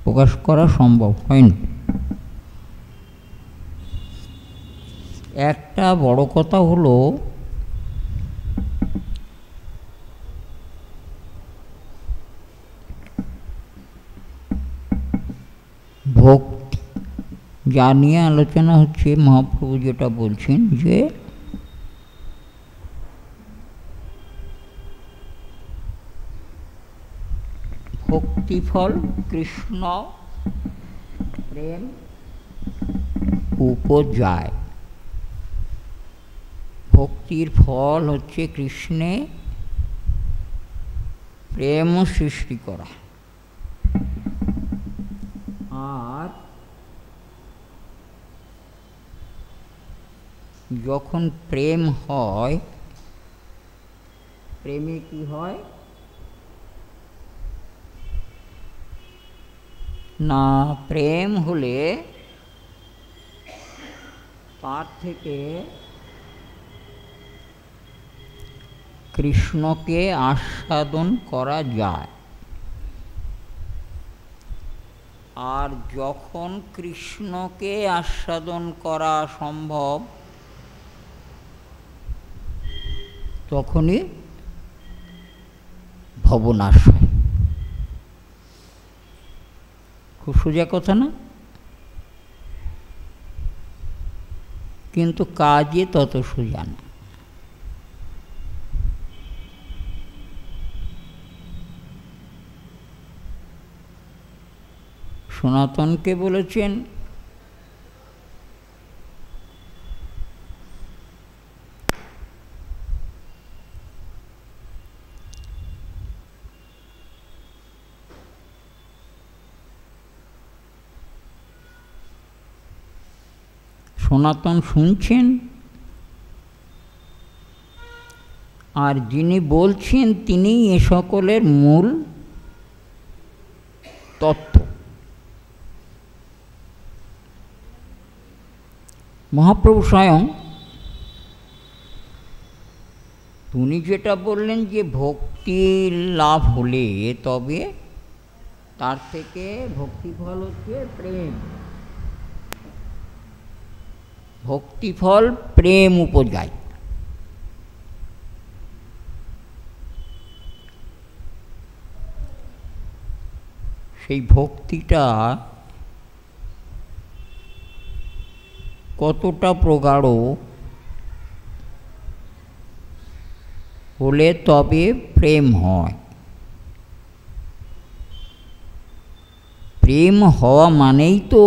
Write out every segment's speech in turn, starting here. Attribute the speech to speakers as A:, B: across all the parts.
A: প্রকাশ করা সম্ভব হয় না। একটা বড় কথা হলো ভক্তি, যা নিয়ে আলোচনা হচ্ছে, মহাপ্রভু যেটা বলছেন যে ভক্তিফল কৃষ্ণ প্রেম উপজায়। ভক্তির ফল হচ্ছে কৃষ্ণে প্রেম সৃষ্টি করা। আর যখন প্রেম হয়, প্রেমে কি হয় না, প্রেম হলে তার থেকে কৃষ্ণকে আস্বাদন করা যায়। আর যখন কৃষ্ণকে আস্বাদন করা সম্ভব, তখনই ভবনাশ হয়। খুব সোজা কথা না, কিন্তু কাজে তত সোজা না। সনাতনকে বলেছেন সনাতন শুনছেন, আর যিনি বলছেন তিনি এ সকলের মূল তত্ত্ব। মহাপ্রভু স্বয়ং উনি যেটা বললেন যে ভক্তির লাভ হলে তবে তার থেকে ভক্তিফল হচ্ছে প্রেম, ভক্তিফল প্রেম উপজায়। সেই ভক্তিটা কতটা প্রগাঢ় হলে তবে প্রেম হয়। প্রেম হওয়া মানেই তো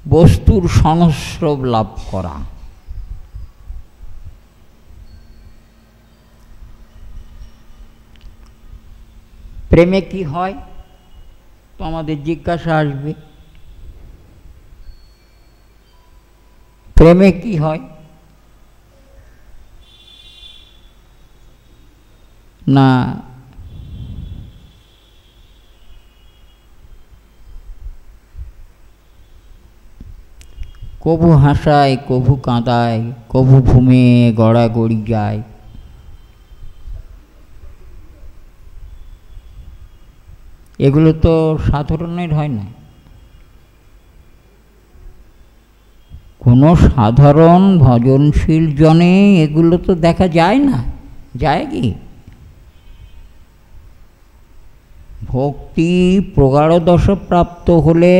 A: বস্তুর সংস্রব লাভ করা। প্রেমে কি হয় তো আমাদের জিজ্ঞাসা আসবে, প্রেমে কি হয় না, কভু হাসায়, কভু কাঁদায়, কভু ঘুমে গড়াগড়ি যায়। এগুলো তো সাধারণের হয় না। কোনো সাধারণ ভজনশীল জনে এগুলো তো দেখা যায় না, যায় কি? ভক্তি প্রগাঢ় দশ প্রাপ্ত হলে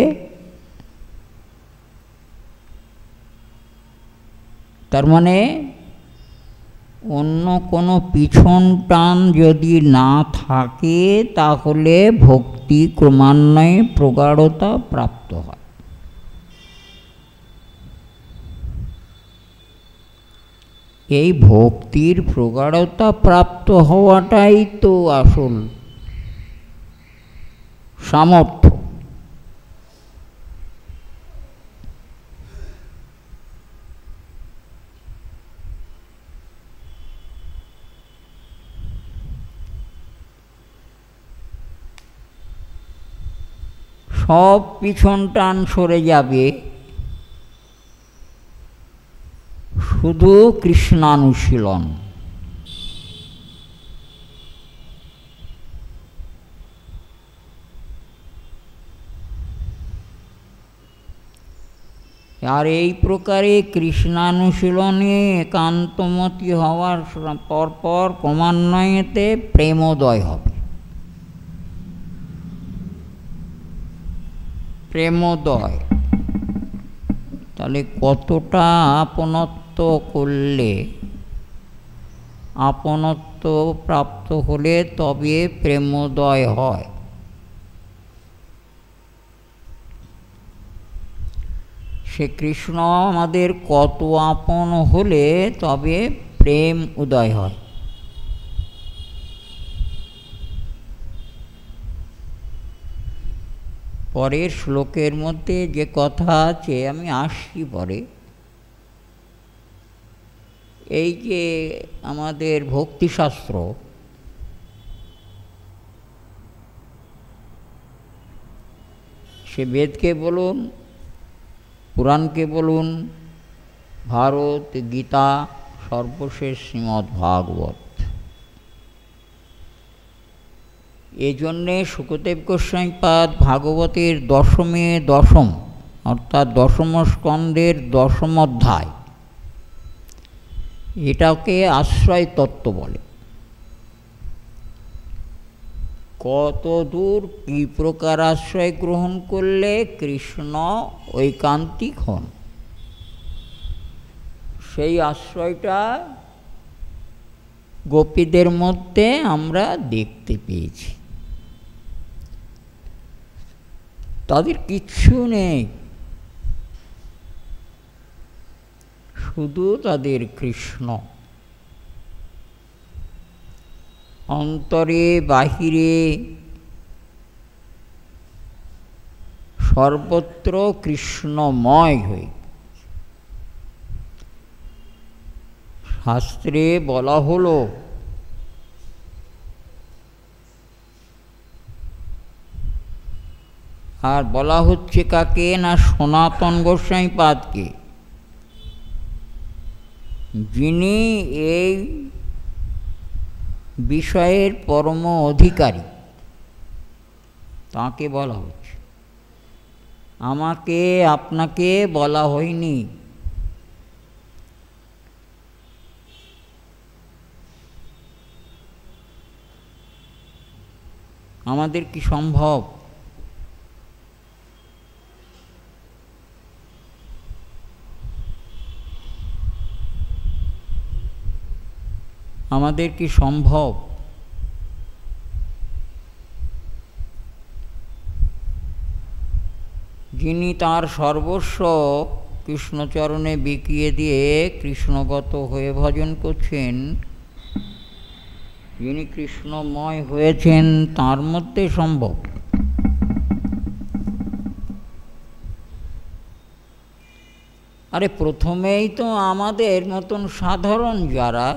A: তার মানে অন্য কোনো পিছন টান যদি না থাকে তাহলে ভক্তি ক্রমান্বয়ে প্রগাঢ়তা প্রাপ্ত হয়। এই ভক্তির প্রগাঢ়তা প্রাপ্ত হওয়াটাই তো আসল সামর্থ্য। সব পিছন টান সরে যাবে, শুধু কৃষ্ণানুশীলন। আর এই প্রকারে কৃষ্ণানুশীলনে একান্তমতি হওয়ার পরপর ক্রমান্বয়েতে প্রেমোদয় হবে। প্রেমোদয় তাহলে কতটা আপনত্ব করলে, আপনত্ব প্রাপ্ত হলে তবে প্রেমোদয় হয়। সে কৃষ্ণ আমাদের কত আপন হলে তবে প্রেম উদয় হয়। পরের শ্লোকের মধ্যে যে কথা আছে, আমি আসছি পরে, এই যে আমাদের ভক্তিশাস্ত্র, সে বেদকে বলুন, পুরাণকে বলুন, ভারত, গীতা, সর্বশেষ শ্রীমদ্ ভাগবত, এজন্যে শুকদেব গোস্বামীপাদ ভাগবতের দশমে দশম অর্থাৎ দশম স্কন্ধের দশম অধ্যায়, এটাকে আশ্রয় তত্ত্ব বলে। কত দূর কী প্রকার আশ্রয় গ্রহণ করলে কৃষ্ণ ঐকান্তিক হন, সেই আশ্রয়টা গোপীদের মধ্যে আমরা দেখতে পেয়েছি। তাদের কিচ্ছু নেই, শুধু তাদের কৃষ্ণ। অন্তরে বাহিরে সর্বত্র কৃষ্ণময় হয়ে। শাস্ত্রে বলা হলো আর বলা হচ্ছে কাকে না, সনাতন গোস্বামীপাদকে, যিনি এই বিষয়ের পরম অধিকারী, তাকে বলা হচ্ছে। আমাকে আপনাকে বলা হয়নি। আমাদের কি সম্ভব? আমাদের কি সম্ভব? যিনি তার সর্বস্ব কৃষ্ণচরণে বিকিয়ে দিয়ে কৃষ্ণগত হয়ে ভজন করছেন, যিনি কৃষ্ণময় হয়েছেন, তার মধ্যে সম্ভব। আরে প্রথমেই তো আমাদের মতন সাধারণ যারা,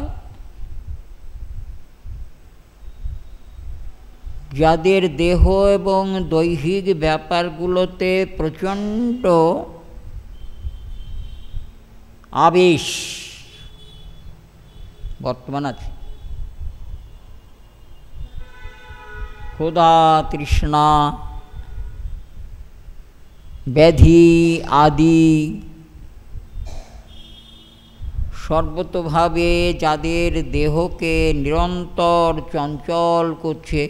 A: যাদের দেহ এবং দৈহিক ব্যাপারগুলোতে প্রচণ্ড আবেশ বর্তমান আছে, ক্ষুধা, তৃষ্ণা, ব্যাধি আদি সর্বতোভাবে যাদের দেহকে নিরন্তর চঞ্চল করছে,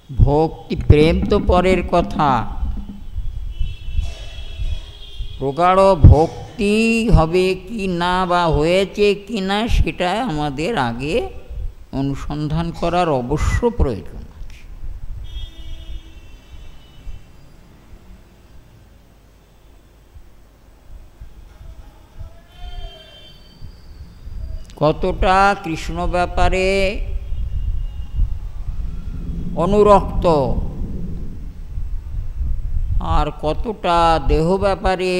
A: ভক্তি প্রেম তো পরের কথা, প্রগাঢ় ভক্তি হবে কি না বা হয়েছে কি না সেটা আমাদের আগে অনুসন্ধান করার অবশ্য প্রয়োজন আছে। কতটা কৃষ্ণ ব্যাপারে অনুরক্ত আর কতটা দেহ ব্যাপারে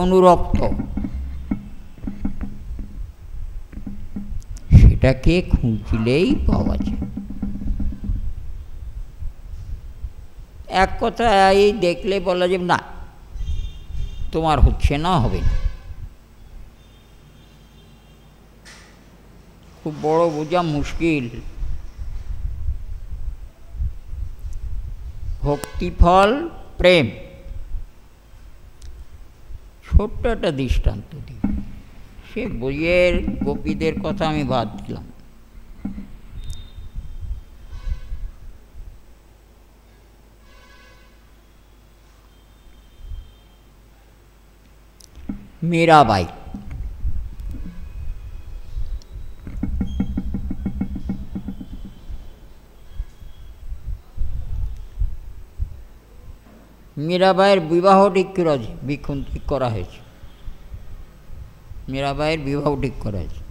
A: অনুরক্ত, সেটাকে খুঁজলেই পাওয়া যায়। এক কথায় দেখলে বলা যাবে না, তোমার হচ্ছে না, হবে না। খুব বড় বোঝা মুশকিল। ভক্তিফল প্রেম। ছোট্ট একটা দৃষ্টান্ত দিই, সে বইয়ের গোপীদের কথা আমি বাদ দিলাম। মীরাবাই, মীরাবাইয়ের বিবাহ ঠিক করা হয়েছে। মীরাবাইয়ের বিবাহ ঠিক করা হয়েছে।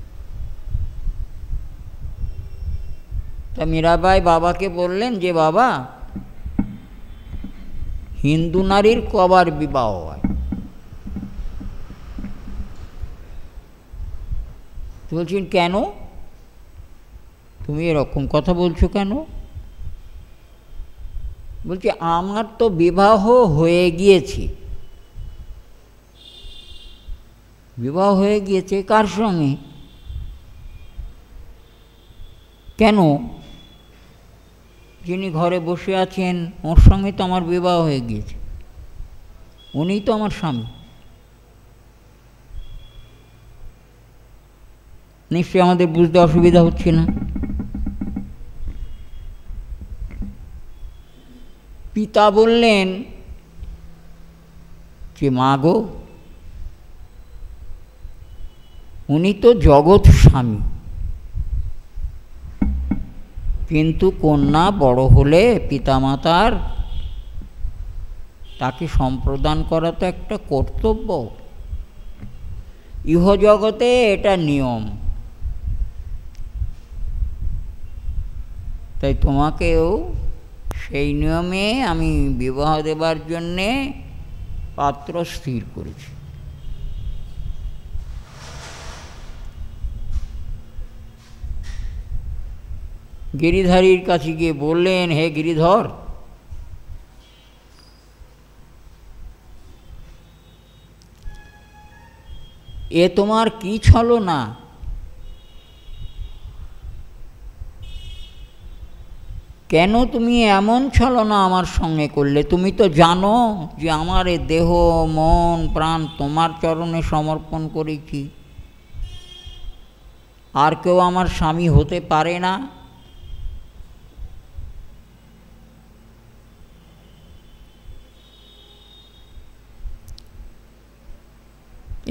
A: তা মীরাবাই বাবাকে বললেন যে বাবা, হিন্দু নারীর কবার বিবাহ হয়? বলছেন কেন, তুমি এরকম কথা বলছো কেন? বলছি আমার তো বিবাহ হয়ে গিয়েছে। বিবাহ হয়ে গিয়েছে কার সঙ্গে? কেন? যিনি ঘরে বসে আছেন ওর সঙ্গে তো আমার বিবাহ হয়ে গিয়েছে, উনিই তো আমার স্বামী। নিশ্চয়ই আমাদের বুঝতে অসুবিধা হচ্ছে না। পিতা বললেন যে মা গো, উনি তো জগৎ স্বামী, কিন্তু কন্যা বড় হলে পিতামাতার তাকে সম্প্রদান করা তো একটা কর্তব্য। ইহজগতে এটা নিয়ম, তাই তোমাকেও সেই নিয়মে আমি বিবাহ দেবার জন্যে পাত্র স্থির করেছি। গিরিধারীর কাছে গিয়ে বললেন, হে গিরিধর, এ তোমার কি ছলনা? কেন তুমি এমন ছলনা আমার সঙ্গে করলে? তুমি তো জানো যে আমার এ দেহ মন প্রাণ তোমার চরণে সমর্পণ করেছি, আর কেউ আমার স্বামী হতে পারে না।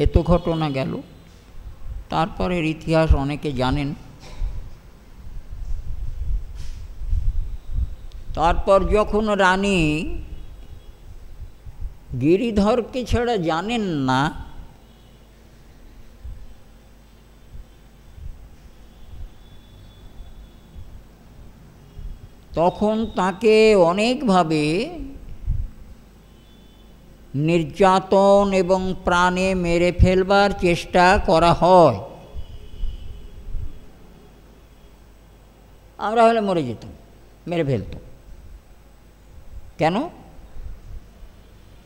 A: এ তো ঘটনা গেল। তারপরের ইতিহাস অনেকে জানেন। তারপর যখন রানী গিরিধরকে ছাড়া জানেন না, তখন তাকে অনেকভাবে নির্যাতন এবং প্রাণে মেরে ফেলবার চেষ্টা করা হয়। আমরা হলে মরে যেতাম, মেরে ফেলত। কেন?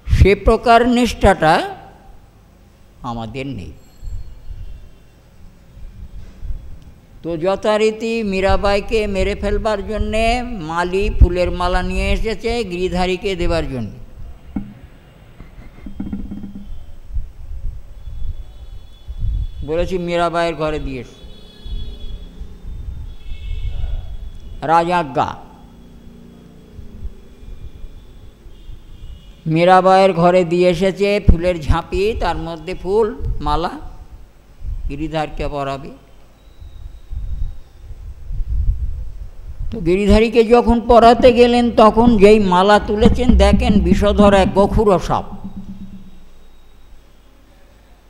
A: সে প্রকার নিষ্ঠাটা আমাদের নেই। তো যথারীতি মীরাবাইকে মেরে ফেলবার জন্যে মালি ফুলের মালা নিয়ে এসেছে গিরিধারীকে দেবার জন্য। বলেছি মীরাবাইয়ের ঘরে দিয়েছে, রাজাজ্ঞা। মীরাবাইয়ের ঘরে দিয়ে এসেছে ফুলের ঝাঁপি, তার মধ্যে ফুল মালা, গিরিধারকে পরাবে। তো গিরিধারীকে যখন পরাতে গেলেন, তখন যেই মালা তুলেছেন দেখেন বিষধর এক গোখুর সাপ।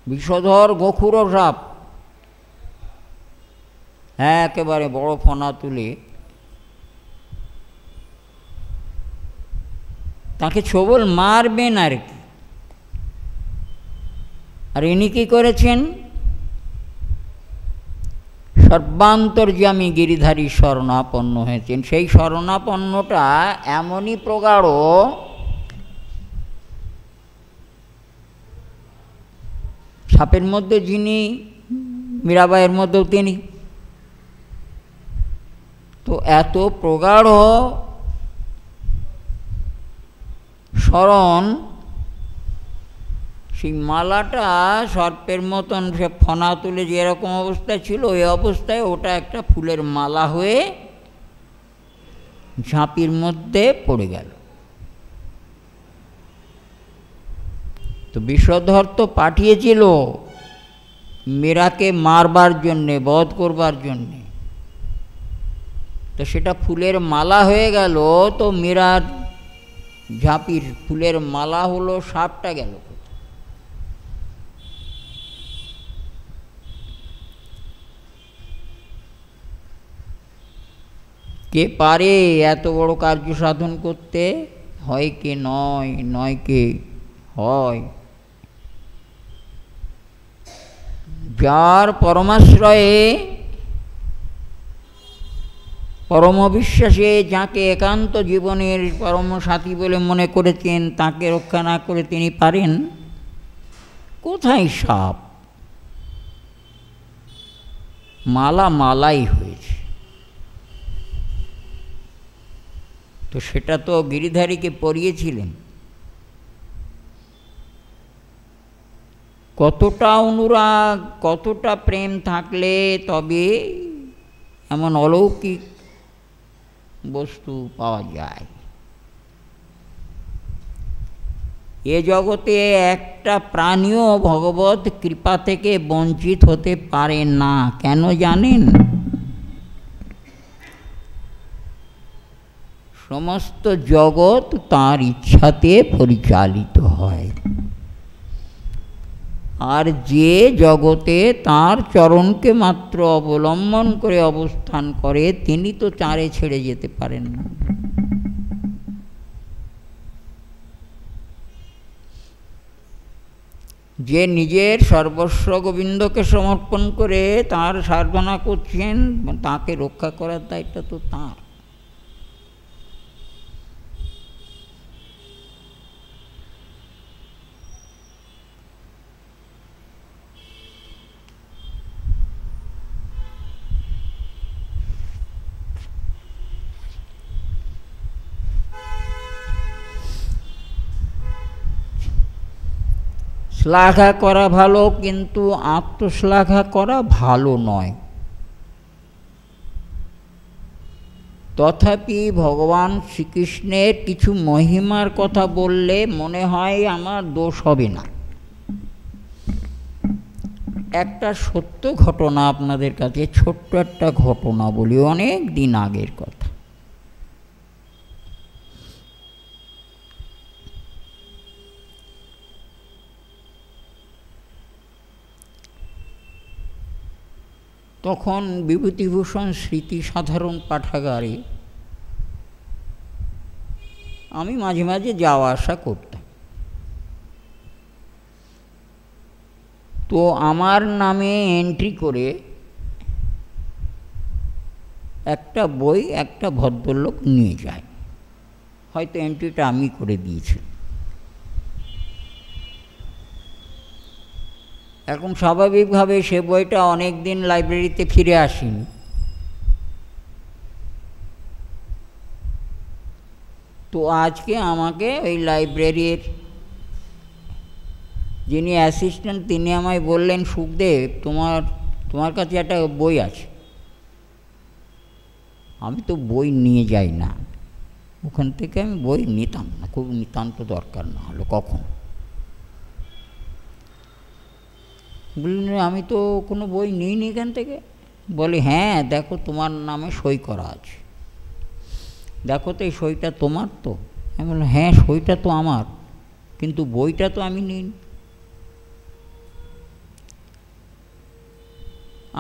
A: বিষধর গোখুর সাপ, হ্যাঁ, একেবারে বড় ফনা তুলে তাকে ছবল মারবেন আর কি। আর ইনি কি করেছেন? সর্বান্তর্যামী গিরিধারী শরণাপন্ন হয়েছেন। সেই শরণাপন্নটা এমনই প্রগাঢ়, সাপের মধ্যে যিনি, মীরাবাইয়ের মধ্যেও তিনি। এত প্রগাঢ় স্মরণ, সেই মালাটা সর্পের মতন সে ফনা তুলে যেরকম অবস্থায় ছিল ওই অবস্থায় ওটা একটা ফুলের মালা হয়ে ঝাঁপির মধ্যে পড়ে গেল। তো বিষধর তো পাঠিয়েছিল মীরাকে মারবার জন্যে, বধ করবার জন্যে, তো সেটা ফুলের মালা হয়ে গেল। তো মীরার ঝাঁপির ফুলের মালা হলো, সাপটা গেল। কে পারে এত বড় কার্য সাধন করতে? হয় কে নয়, নয় কে হয়। যার পরমাশ্রয়ে পরম বিশ্বাসে যাকে একান্ত জীবনের পরম সাথী বলে মনে করেছেন, তাকে রক্ষা না করে তিনি পারেন? কোথায় সাপ? মালা মালাই হয়েছে। তো সেটা তো গিরিধারীকে পরিয়েছিলেন। কতটা অনুরাগ, কতটা প্রেম থাকলে তবে এমন অলৌকিক বস্তু পাওয়া যায়। এ জগতে একটা প্রাণীও ভগবত কৃপা থেকে বঞ্চিত হতে পারে না। কেন জানেন? সমস্ত জগৎ তাঁর ইচ্ছাতে পরিচালিত হয়। আর যে জগতে তাঁর চরণকে মাত্র অবলম্বন করে অবস্থান করে তিনি তো চারে ছেড়ে যেতে পারেন না। যে নিজের সর্বস্ব গোবিন্দকে সমর্পণ করে তাঁর সাধনা করছেন, তাকে রক্ষা করার দায়িত্ব তো তাঁর। শ্লাঘা করা ভালো, কিন্তু আত্মশ্লাঘা করা ভালো নয়। তথাপি ভগবান শ্রীকৃষ্ণের কিছু মহিমার কথা বললে মনে হয় আমার দোষ হবে না। একটা সত্য ঘটনা আপনাদের কাছে, ছোট্ট একটা ঘটনা বলি, অনেক দিন আগের কথা। তখন বিভূতিভূষণ স্মৃতি সাধারণ পাঠাগারে আমি মাঝে মাঝে যাওয়া আসা করতাম। তো আমার নামে এন্ট্রি করে একটা বই একটা ভদ্রলোক নিয়ে যায়, হয়তো এন্ট্রিটা আমি করে দিয়েছি। এখন স্বাভাবিকভাবে সে বইটা অনেক দিন লাইব্রেরিতে ফিরে আসেনি। তো আজকে আমাকে ওই লাইব্রেরির যিনি অ্যাসিস্ট্যান্ট তিনি আমায় বললেন, সুখদেব তোমার কাছে একটা বই আছে। আমি তো বই নিয়ে যাই না, ওখান থেকে আমি বই নিতাম না, খুব নিতান্ত দরকার না হলো কখন। বললেন আমি তো কোনো বই নিইনি এখান থেকে। বলি হ্যাঁ দেখো তোমার নামে সই করা আছে, দেখো তো এই সইটা তোমার তো। আমি বললাম হ্যাঁ সইটা তো আমার, কিন্তু বইটা তো আমি নিইনি।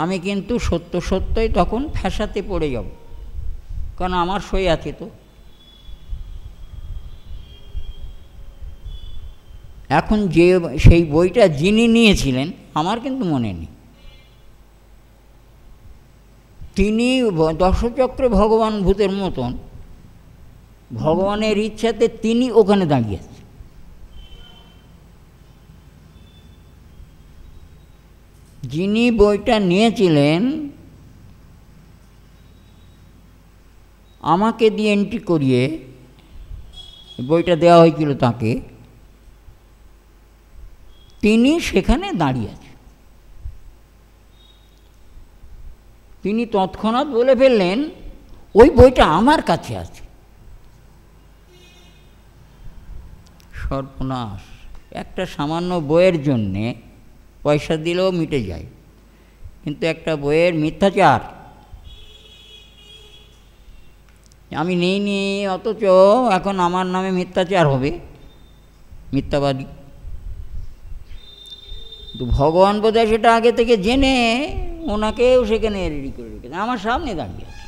A: আমি কিন্তু সত্যই তখন ফ্যাসাতে পড়ে যাব, কারণ আমার সই আছে তো। এখন সেই বইটা যিনি নিয়েছিলেন আমার কিন্তু মনে নেই। তিনি দশচক্রে ভগবান ভূতের মতন, ভগবানের ইচ্ছাতে তিনি ওখানে দাঁড়িয়ে আছেন। যিনি বইটা নিয়েছিলেন আমাকে দিয়ে এন্ট্রি করিয়ে বইটা দেওয়া হয়েছিল তাকে, তিনি সেখানে দাঁড়িয়ে আছেন। তিনি তৎক্ষণাৎ বলে ফেললেন, ওই বইটা আমার কাছে আছে। সর্বনাশ! একটা সামান্য বইয়ের জন্যে পয়সা দিলেও মিটে যায়, কিন্তু একটা বইয়ের মিথ্যাচার আমি নিইনি, অথচ এখন আমার নামে মিথ্যাচার হবে, মিথ্যাবাদী। তো ভগবান বোধহয় সেটা আগে থেকে জেনে ওনাকেও সেখানে রেডি করে রেখেছে, আমার সামনে দাঁড়িয়ে আছে,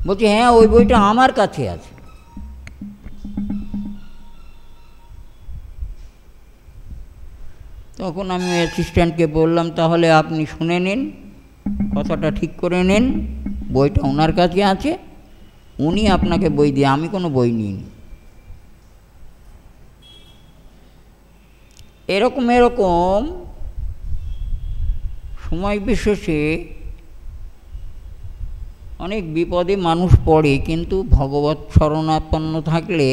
A: বলছে হ্যাঁ ওই বইটা আমার কাছে আছে। তখন আমি অ্যাসিস্ট্যান্টকে বললাম, তাহলে আপনি শুনে নিন, কথাটা ঠিক করে নিন, বইটা ওনার কাছে আছে, উনি আপনাকে বই দিয়ে, আমি কোনো বই নিইনি। এরকম সময় বিশেষে অনেক বিপদে মানুষ পড়ে, কিন্তু ভগবৎ শরণাপন্ন থাকলে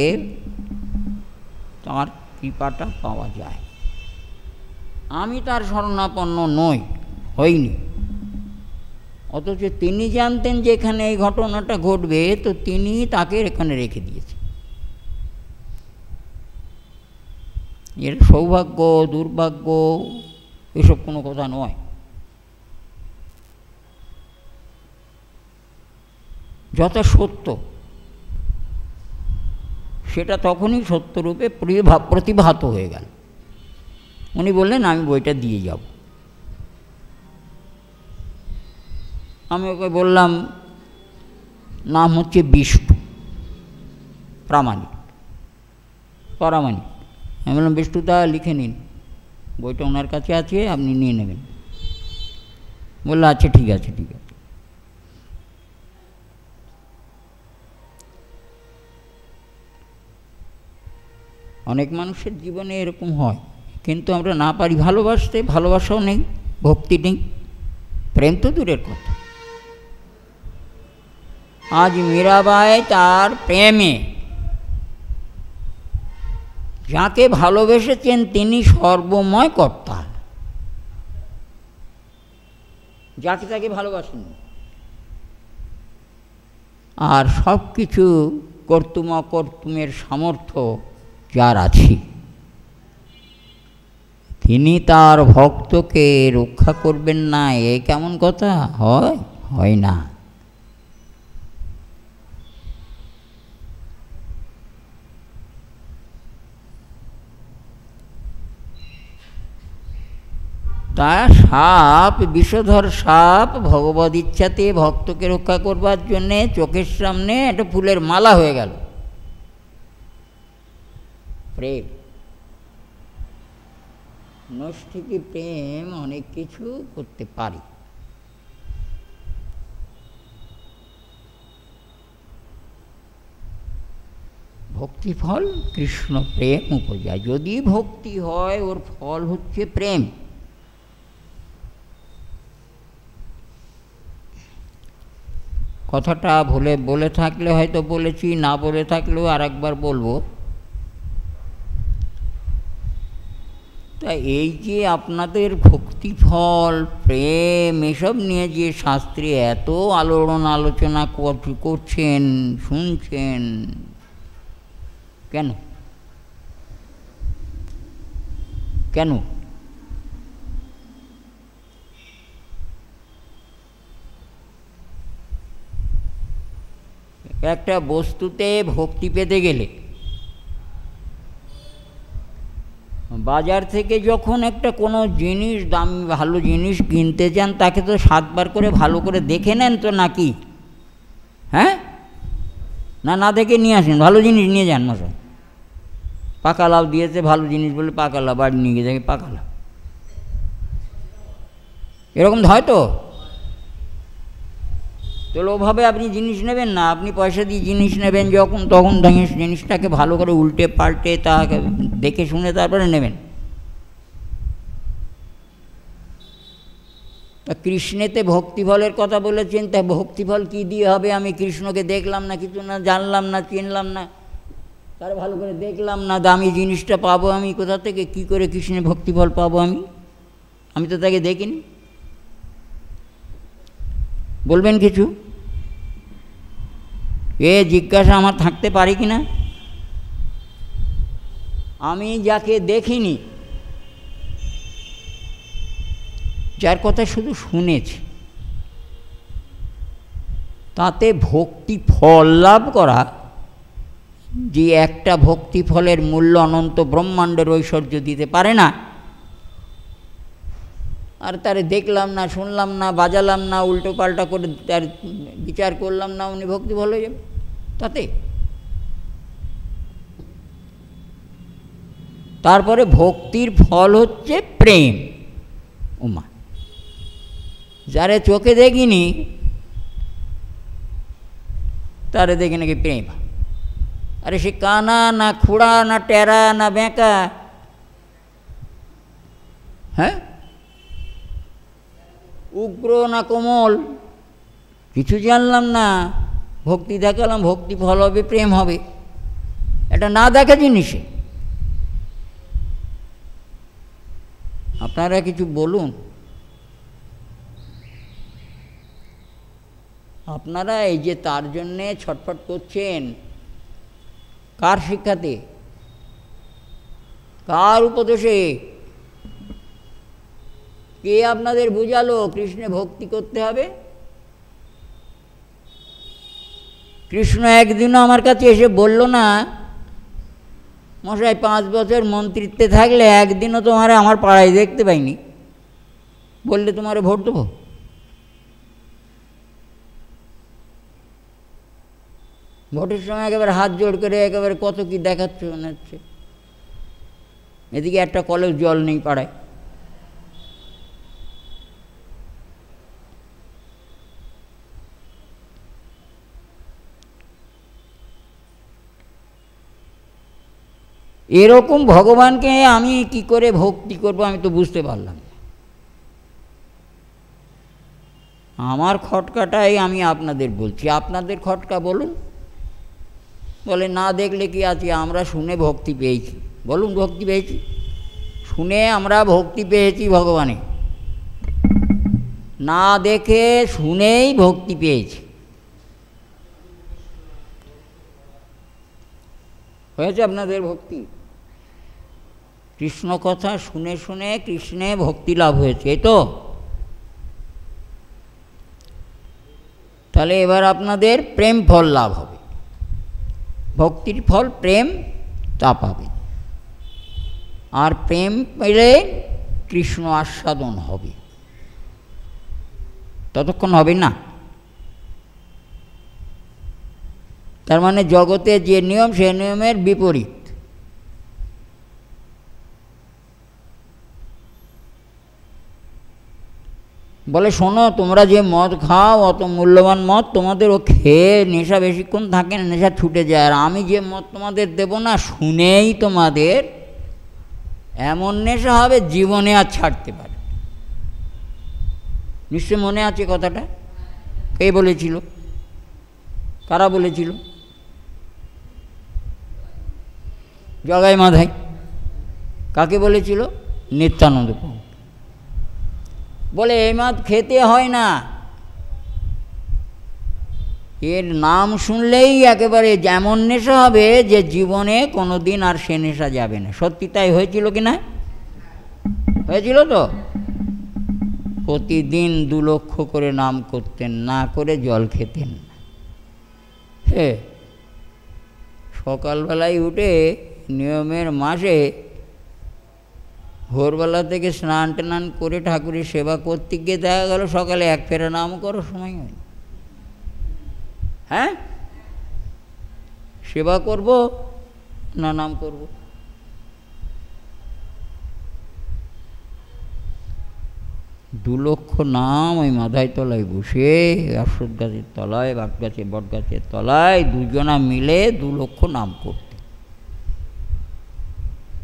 A: তার কৃপাটা পাওয়া যায়। আমি তার শরণাপন্ন হইনি, অথচ তিনি জানতেন যে এখানে এই ঘটনাটা ঘটবে, তো তিনি তাকে এখানে রেখে দিয়েছেন। এর সৌভাগ্য দুর্ভাগ্য এসব কোনো কথা নয়, যথা সত্য সেটা তখনই সত্যরূপে প্রতিভাত হয়ে গেল। উনি বললেন আমি বইটা দিয়ে যাব। আমি ওকে বললাম নাম হচ্ছে বিষ্ণু প্রামাণিক। আমি বললাম বিষ্ণুদা লিখে নিন, বইটা ওনার কাছে আছে, আপনি নিয়ে নেবেন। বললো আচ্ছা ঠিক আছে। অনেক মানুষের জীবনে এরকম হয়, কিন্তু আমরা না পারি ভালোবাসতে, ভালোবাসাও নেই, ভক্তি নেই, প্রেম তো দূরের কথা। আজ মীরাবাই তার প্রেমে যাকে ভালোবেসেছেন তিনি সর্বময় কর্তা, যাকে তাকে ভালোবাসেন, আর সব কিছু কর্তুম অকর্তুমের সামর্থ্য যার আছে, তিনি তার ভক্তকে রক্ষা করবেন না, এ কেমন কথা হয় না। তা সাপ, বিষধর সাপ ভগবদ ইচ্ছাতে ভক্তকে রক্ষা করবার জন্যে চোখের সামনে একটা ফুলের মালা হয়ে গেল। প্রেম, নৈষ্ঠিকী প্রেম অনেক কিছু করতে পারে। ভক্তিফল কৃষ্ণ প্রেম উপজা। যদি ভক্তি হয় ওর ফল হচ্ছে প্রেম। কথাটা বলে থাকলে হয়তো বলেছি, না বলে থাকলেও আর একবার বলবো। তা এই যে আপনাদের ভক্তিফল প্রেম এসব নিয়ে যে শাস্ত্রে এত আলোচনা করছেন, শুনছেন, কেন? একটা বস্তুতে ভক্তি পেতে গেলে বাজার থেকে যখন একটা কোনো জিনিস দামি ভালো জিনিস কিনতে যান, তাকে তো 7 বার করে ভালো করে দেখে নেন তো নাকি? হ্যাঁ, না দেখে নিয়ে আসেন, ভালো জিনিস নিয়ে যান মশাই। পাকা লাউ দিয়েছে, ভালো জিনিস বলে পাকা লাউ, বাড়ি নিয়ে গিয়ে দেখে পাকা লাউ। এরকম হয় তো ওভাবে আপনি জিনিস নেবেন না। আপনি পয়সা দিয়ে জিনিস নেবেন যখন, তখন জিনিসটাকে ভালো করে উল্টে পাল্টে তা দেখে শুনে তারপরে নেবেন। তা কৃষ্ণেতে ভক্তিফলের কথা বলেছেন, তা ভক্তিফল কী দিয়ে হবে? আমি কৃষ্ণকে দেখলাম না, কিছু না, জানলাম না, চিনলাম না, তার ভালো করে দেখলাম না, দামি জিনিসটা পাবো আমি কোথা থেকে? কী করে কৃষ্ণের ভক্তিফল পাবো আমি তো তাকে দেখিনি। বলবেন কিছু? এ জিজ্ঞাসা আমার থাকতে পারে কি না? আমি যাকে দেখিনি, যার কথা শুধু শুনেছি, তাতে ভক্তি ফল লাভ করা, যে একটা ভক্তি ফলের মূল্য অনন্ত ব্রহ্মাণ্ডের ঐশ্বর্য দিতে পারে না, আর তারে দেখলাম না, শুনলাম না, বাজালাম না, উল্টো পাল্টা করে তার বিচার করলাম না, উনি ভক্তি ফল হয়ে যাবে তাতে। তারপরে ভক্তির ফল হচ্ছে প্রেম। উমা, যারে চোখে দেখিনি তারে দেখে নাকি প্রেম। আরে সে কানা না খুঁড়া না টেরা না বেঁকা, হ্যাঁ, উগ্র না কোমল, কিছু জানলাম না, ভক্তি দেখালাম, ভক্তি ফল হবে, প্রেম হবে, এটা না দেখা জিনিসে। আপনারা কিছু বলুন। আপনারা এই যে তার জন্যে ছটফট করছেন, কার শিক্ষাতে, কার উপদেশে, কে আপনাদের বুঝালো কৃষ্ণে ভক্তি করতে হবে? কৃষ্ণ একদিনও আমার কাছে এসে বলল না, মশাই 5 বছর মন্ত্রিত্বে থাকলে একদিনও তোমারে আমার পাড়ায় দেখতে পাইনি, বললে তোমারে ভোট দেবো? ভোটের সময় একেবারে হাত জোড় করে একেবারে কত কি দেখাচ্ছে মনে হচ্ছে। এদিকে একটা কলেও জল নেই পাড়ায়। এরকম ভগবানকে আমি কি করে ভক্তি করব আমি তো বুঝতে পারলাম না। আমার খটকাটাই আমি আপনাদের বলছি, আপনাদের খটকা বলুন। বলে না দেখলে কি আছে, আমরা শুনে ভক্তি পেয়েছি। বলুন ভক্তি পেয়েছি, শুনে আমরা ভক্তি পেয়েছি ভগবানে, না দেখে শুনেই ভক্তি পেয়েছি। হয়েছে আপনাদের ভক্তি? কৃষ্ণ কথা শুনে শুনে কৃষ্ণে ভক্তি লাভ হয়েছে, এই তো? তাহলে এবার আপনাদের প্রেম ফল লাভ হবে, ভক্তির ফল প্রেম, তা পাবে। আর প্রেম পেলে কৃষ্ণ আস্বাদন হবে, ততক্ষণ হবে না। তার মানে জগতে যে নিয়ম, সে নিয়মের বিপরীত। বলে শোনো, তোমরা যে মদ খাও, অত মূল্যবান মদ, তোমাদের ও খেয়ে নেশা বেশিক্ষণ থাকে না, নেশা ছুটে যায়। আর আমি যে মদ তোমাদের দেব না, শুনেই তোমাদের এমন নেশা হবে জীবনে আর ছাড়তে পারে। নিশ্চয় মনে আছে কথাটা? কে বলেছিল? কারা বলেছিল? জগাই মাধাই। কাকে বলেছিল? নিত্যানন্দ প্রভু। বলে এই মদ খেতে হয় না, এর নাম শুনলেই একেবারে যেমন নেশা হবে যে জীবনে কোনো দিন আর সে নেশা যাবে না। সত্যি তাই হয়েছিল কি না? হয়েছিল তো? প্রতিদিন 2 লক্ষ করে নাম করতেন, না করে জল খেতেন না। সকালবেলায় উঠে নিয়মের মাসে ভোরবেলা থেকে স্নান টান করে ঠাকুরের সেবা করতে গিয়ে দেখা গেল সকালে 1 ফেরা নাম করো সময় হয়। হ্যাঁ, সেবা করব না নাম করব? দু লক্ষ নাম ওই মাথায় তলায় বসে, অশ্বত্থ গাছের তলায়, বট গাছের তলায় দুজনা মিলে 2 লক্ষ নাম করতে।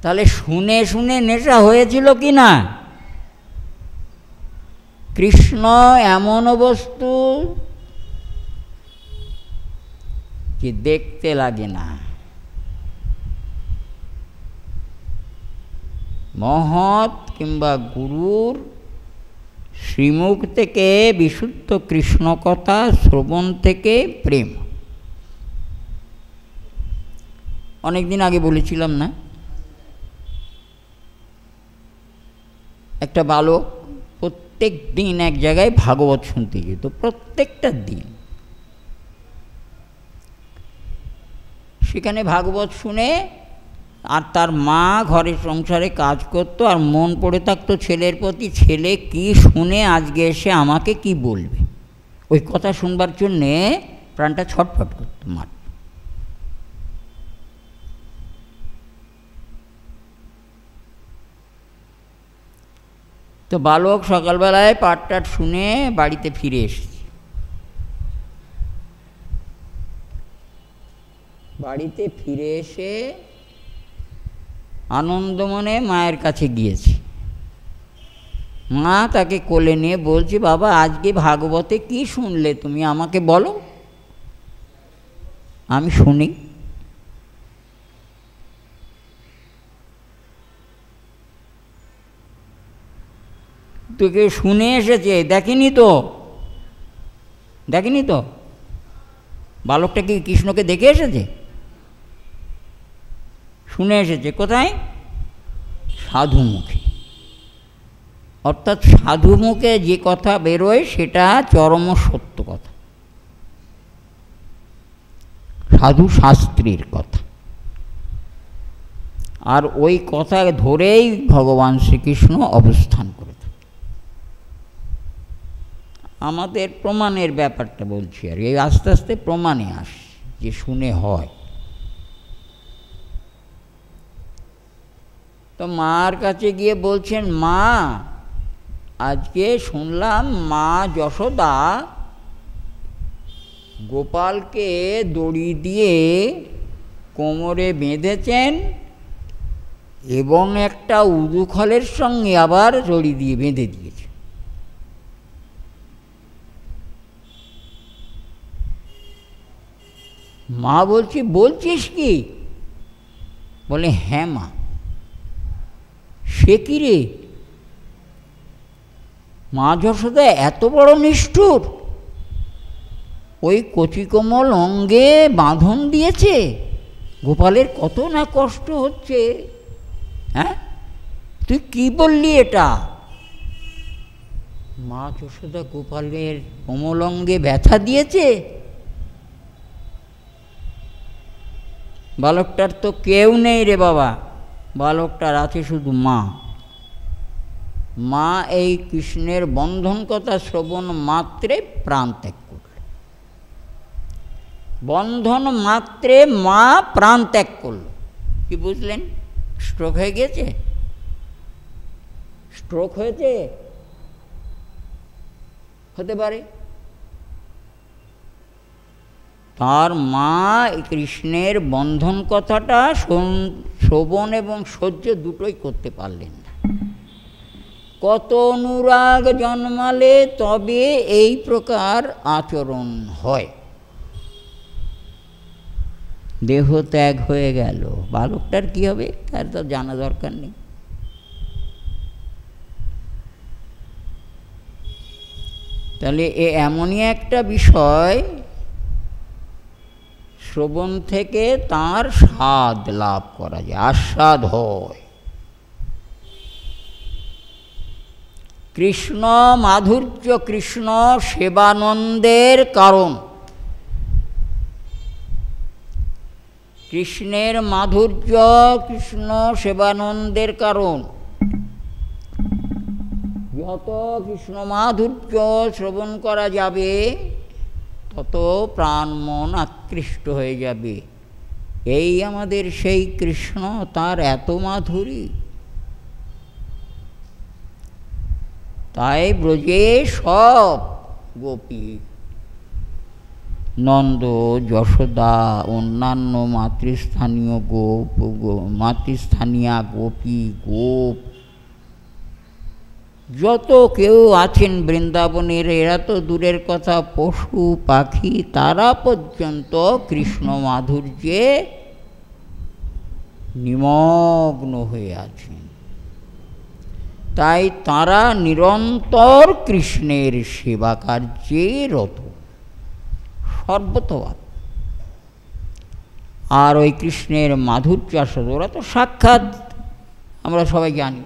A: তাহলে শুনে শুনে নেশা হয়েছিল কি না? কৃষ্ণ এমন বস্তু যে দেখতে লাগে না। মহৎ কিংবা গুরুর শ্রীমুখ থেকে বিশুদ্ধ কৃষ্ণ কথা শ্রবণ থেকে প্রেম। অনেক দিন আগে বলেছিলাম না, একটা বালক প্রত্যেক দিন এক জায়গায় ভাগবত শুনতে যেত, প্রত্যেকটা দিন। সেখানে ভাগবত শুনে আর তার মা ঘরের সংসারে কাজ করতো, আর মন পড়ে থাকতো ছেলের প্রতি, ছেলে কি শুনে আজকে এসে আমাকে কি বলবে। ওই কথা শুনবার জন্যে প্রাণটা ছটফট করতো মার। তো বালক সকালবেলায় পাঠ টাঠ শুনে বাড়িতে ফিরে এসেছে। বাড়িতে ফিরে এসে আনন্দমনে মায়ের কাছে গিয়েছে। মা তাকে কোলে নিয়ে বলছে, বাবা আজকে ভাগবতে কি শুনলে তুমি, আমাকে বলো, আমি শুনি। তোকে শুনে এসেছে, দেখেনি তো, দেখেনি তো। বালকটা কি কৃষ্ণকে দেখে এসেছে? শুনে এসেছে। কোথায়? সাধু মুখে। অর্থাৎ সাধু মুখে যে কথা বেরোয় সেটা চরম সত্য কথা, সাধু শাস্ত্রীর কথা। আর ওই কথা ধরেই ভগবান শ্রীকৃষ্ণ অবস্থান করে থাকে। আমাদের প্রমাণের ব্যাপারটা বলছি, আর এই আস্তে আস্তে প্রমাণে আসে যে শুনে হয়। তো মার কাছে গিয়ে বলছেন, মা আজকে শুনলাম মা যশোদা গোপালকে দড়ি দিয়ে কোমরে বেঁধেছেন এবং একটা উদুখলের সঙ্গে আবার দড়ি দিয়ে বেঁধে দিয়েছে। মা বলছি, বলছিস কি? বলে, হ্যাঁ মা। সে কি রে, মা যশোদা এত বড় নিষ্ঠুর, ওই কচিকোমল অঙ্গে বাঁধন দিয়েছে, গোপালের কত না কষ্ট হচ্ছে। হ্যাঁ, তুই কি বললি এটা? মা যশোদা গোপালের কোমল অঙ্গে ব্যথা দিয়েছে? বালকটার তো কেউ নেই রে বাবা, বালকটার আছে শুধু মা। মা এই কৃষ্ণের বন্ধন কথা শ্রবণ মাত্রে প্রাণ ত্যাগ করল। বন্ধন মাত্রে মা প্রাণ ত্যাগ করল। কি বুঝলেন? স্ট্রোক হয়ে গেছে? স্ট্রোক হয়েছে? হতে পারে। তার মা কৃষ্ণের বন্ধন কথাটা শ্রবণ এবং সহ্য দুটোই করতে পারলেন না। কত অনুরাগ জন্মালে তবে এই প্রকার আচরণ হয়। দেহ ত্যাগ হয়ে গেল, বালকটার কি হবে তার তো জানা দরকার নেই। তাহলে এমনই একটা বিষয়, শ্রবণ থেকে তার স্বাদ লাভ করা যায়, আস্বাদ হয়। কৃষ্ণ মাধুর্য, কৃষ্ণ সেবানন্দের কারণ। কৃষ্ণের মাধুর্য, কৃষ্ণ সেবানন্দের কারণ। যত কৃষ্ণ মাধুর্য শ্রবণ করা যাবে তত প্রাণ মন আকৃষ্ট হয়ে যাবে। এই আমাদের সেই কৃষ্ণ, তার এত মাধুরী। তাই ব্রজে সব গোপী, নন্দ, যশোদা, অন্যান্য মাতৃস্থানীয় মাতৃস্থানীয়া গোপী, গোপ, যত কেউ আছেন বৃন্দাবনের, এরা তো দূরের কথা, পশু পাখি তারা পর্যন্ত কৃষ্ণ মাধুর্যে নিমগ্ন হয়ে আছেন। তাই তারা নিরন্তর কৃষ্ণের সেবা কার্যে রত সর্বতোভাবে। আর ওই কৃষ্ণের মাধুর্য আসলে ওরা তো সাক্ষাৎ, আমরা সবাই জানি।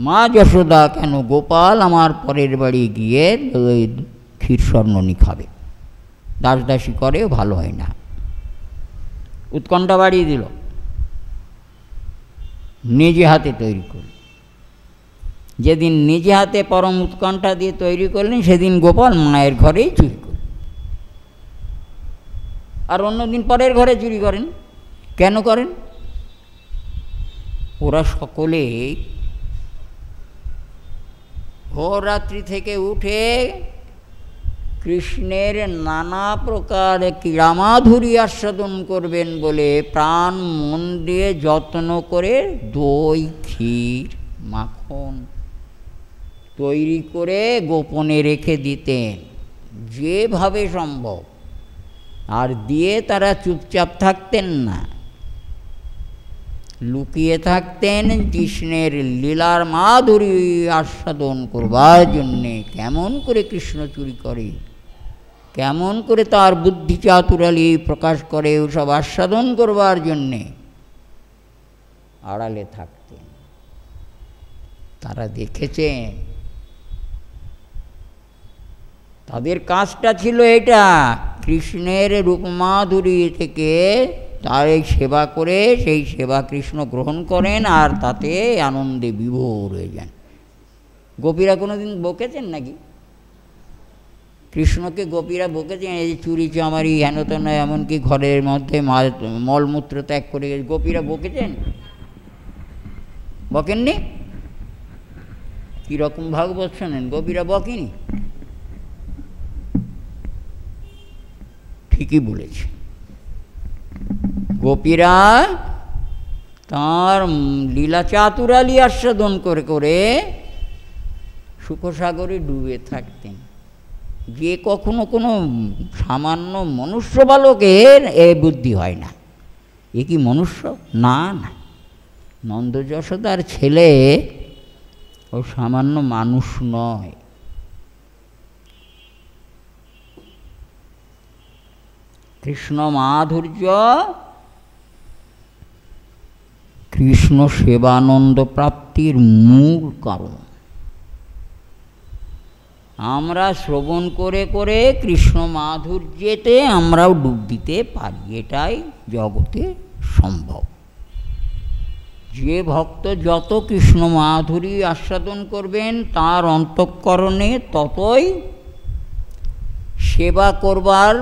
A: মা যশোদা কেন গোপাল আমার পরের বাড়ি গিয়ে ওই ক্ষীর স্বর্ণনি খাবে, দাস দাসী করেও ভালো হয় না, উৎকণ্ঠা বাড়িয়ে দিল, নিজে হাতে তৈরি করল। যেদিন নিজে হাতে পরম উৎকণ্ঠা দিয়ে তৈরি করলেন, সেদিন গোপাল মায়ের ঘরেই চুরি করলেন, আর অন্যদিন পরের ঘরে চুরি করেন। কেন করেন? ওরা সকলে ভোর রাত্রি থেকে উঠে কৃষ্ণের নানা প্রকার ক্রীড়ামাধুরী আস্বাদন করবেন বলে প্রাণ মন দিয়ে যত্ন করে দই, ক্ষীর, মাখন তৈরি করে গোপনে রেখে দিতেন যেভাবে সম্ভব, আর দিয়ে তারা চুপচাপ থাকতেন না, লুকিয়ে থাকতেন কৃষ্ণের লীলার মাধুরী আস্বাদন করবার জন্যে। কেমন করে কৃষ্ণ চুরি করে, কেমন করে তার বুদ্ধি চাতুরালি প্রকাশ করে, ওসব আস্বাদন করবার জন্যে আড়ালে থাকতেন। তারা দেখেছেন, তাদের কাজটা ছিল এটা, কৃষ্ণের রূপমাধুরী থেকে তার এই সেবা করে, সেই সেবা কৃষ্ণ গ্রহণ করেন আর তাতে আনন্দে বিভোর হয়ে যান। গোপীরা কোনোদিন বকেছেন নাকি? কৃষ্ণকে গোপীরা বকেছেন এই যে চুরি চামারি হেন তেন, এমনকি ঘরের মধ্যে মলমূত্র ত্যাগ করে গোপীরা বকেছেন? বকেননি? কীরকম ভাগবত শোনেন, গোপীরা বকেনি? ঠিকই বলেছে, গোপীরা তাঁর লীলা চাতুরালি আস্বাদন করে করে সুখসাগরে ডুবে থাকতেন। যে কখনো কোনো সামান্য মনুষ্য বালকের এ বুদ্ধি হয় না, এ কি মনুষ্য? না না, নন্দ যশোদার ছেলে ও সামান্য মানুষ নয়। কৃষ্ণ মাধুর্য কৃষ্ণ সেবানন্দ প্রাপ্তির মূল কারণ। আমরা শ্রবণ করে করে কৃষ্ণ মাধুর্যেতে আমরাও ডুব দিতে পারি, এটাই জগতে সম্ভব। যে ভক্ত যত কৃষ্ণ মাধুরী আস্বাদন করবেন, তার অন্তঃকরণে ততই সেবা করবার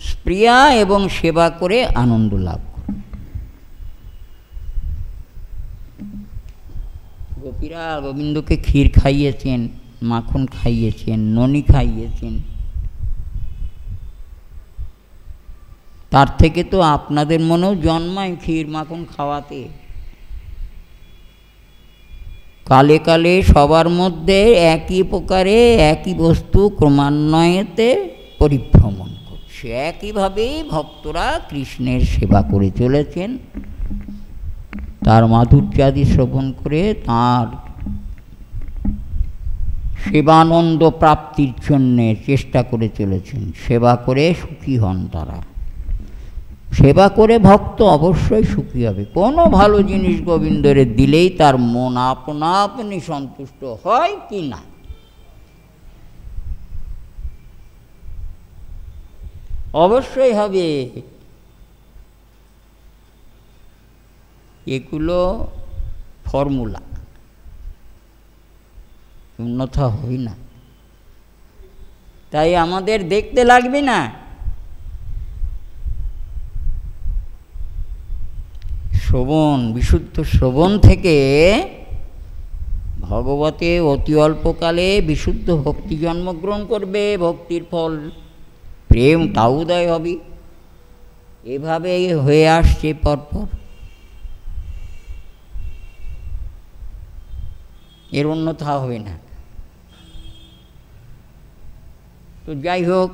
A: স্প্রিয়া এবং সেবা করে আনন্দ লাভ করে। গোপীরা গোবিন্দকে ক্ষীর খাইয়েছেন, মাখন খাইয়েছেন, ননি খাইয়েছেন, তার থেকে তো আপনাদের মনেও জন্মায় ক্ষীর মাখন খাওয়াতে। কালে কালে সবার মধ্যে একই প্রকারে একই বস্তু ক্রমান্বয়েতে পরিভ্রমণ করছে, একইভাবেই ভক্তরা কৃষ্ণের সেবা করে চলেছেন, তার মাধুর্যাদি শ্রবণ করে তাঁর সেবানন্দ প্রাপ্তির জন্যে চেষ্টা করে চলেছেন। সেবা করে সুখী হন তারা, সেবা করে ভক্ত অবশ্যই সুখী হবে। কোনো ভালো জিনিস গোবিন্দরে দিলেই তার মন আপনা আপনি সন্তুষ্ট হয় কি না? অবশ্যই হবে। এগুলো ফর্মুলা, উন্নত হই না। তাই আমাদের দেখতে লাগবে না, শ্রবণ, বিশুদ্ধ শ্রবণ থেকে ভগবতে অতি অল্পকালে বিশুদ্ধ ভক্তি জন্মগ্রহণ করবে, ভক্তির ফল প্রেম তা উদয় হবে। এভাবে হয়ে আসছে পরপর। এর অন্যথা হবে না। তো যাই হোক,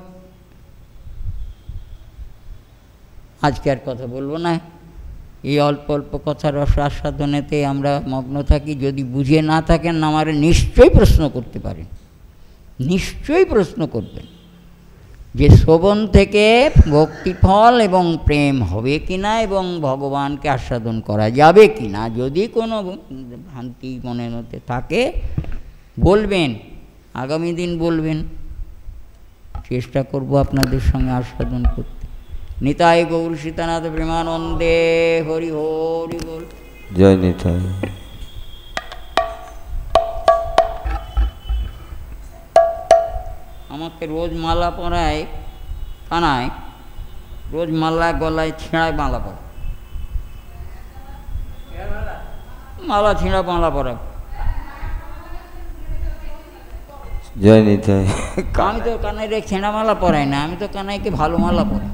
A: আজকে আর কথা বলবো না। এই অল্প অল্প কথার রস আস্বাদনেতে আমরা মগ্ন থাকি। যদি বুঝে না থাকেন আমারে নিশ্চয়ই প্রশ্ন করতে পারেন, নিশ্চয়ই প্রশ্ন করবেন যে শ্রবণ থেকে ভক্তিফল এবং প্রেম হবে কিনা এবং ভগবানকে আস্বাদন করা যাবে কিনা। যদি কোনো ভ্রান্তি মনের মধ্যে থাকে বলবেন, আগামী দিন বলবেন, চেষ্টা করব আপনাদের সঙ্গে আস্বাদন করতে। নিতাই গৌর সীতানাথ প্রেমানন্দে হরি হরি বল।
B: জয় নিতাই।
A: আমাকে রোজ মালা পরায় কানায়, রোজ মালা গলায় ছেঁড়ায় মালা পরা, মালা ছেঁড়া মালা পরা।
B: জয় নিতাই।
A: আমি তো কানাইরে ছেঁড়া মালা পরাই না, আমি তো কানাইকে ভালো মালা পরাই।